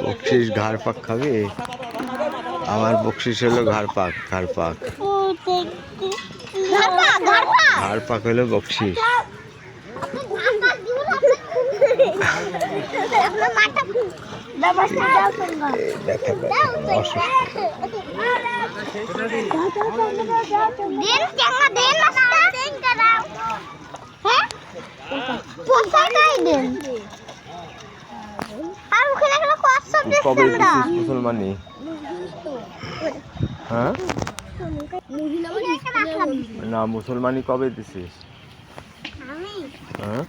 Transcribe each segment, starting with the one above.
বকশিস ঘাড় পাক খাবে। আমার বকশিস হলো ঘাড় পাক। ঘাড় পাক হলো বকশিস। কবে দিছিস মুসলমানি? হ্যাঁ না, মুসলমানি কবে দিছিস? হ্যাঁ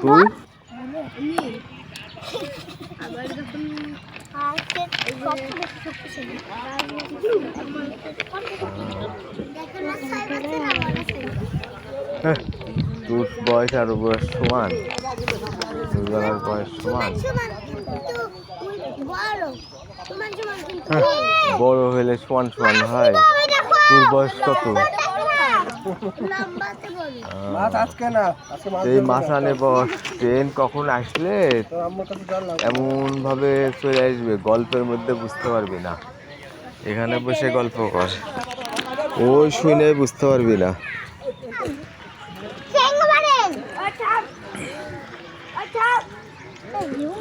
তুই তোর বয়স আর বয়স সমান, দুজনের বয়স সমান। বড় হলে সমান সমান হয়। তোর বয়স কত? এই মাঝখানে বস। ট্রেন কখন আসলে এমন ভাবে চলে আসবে, গল্পের মধ্যে বুঝতে পারবি না। এখানে বসে গল্প কর, ওই শুনে বুঝতে পারবি না।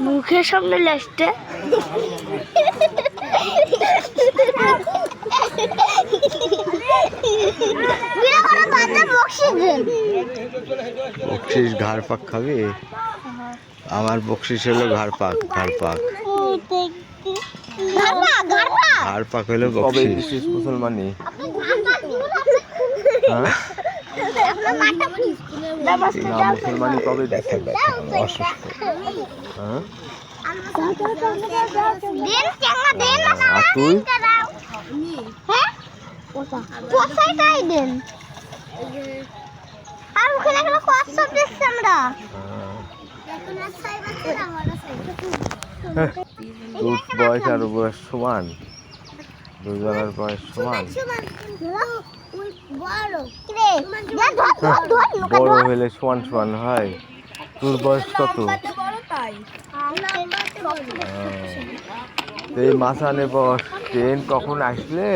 মুখের সামনে লাস্টে বকশিস ঘাড় পাক খাবে। আমার বকশিস হলো ঘাড় পাক। ঘাড় পাক হলো বকশিস। মুসলমানি না, মুসলমানি কবে দেখে? অসুস্থ। হ্যাঁ আর তুই তোর বয়স আর বয়স সমান, দুজনের বয়স সমান। বড় হলে সমান সমান হয়। তোর বয়স কত? এই মাঝখানে বস। ট্রেন কখন আসলে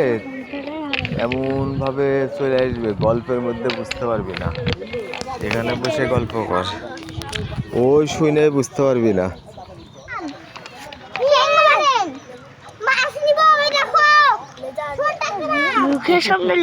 এমন ভাবে চলে আসবে, গল্পের মধ্যে বুঝতে পারবি না। এখানে বসে গল্প কর, ওই শুনে বুঝতে পারবি না। মুখের সামনে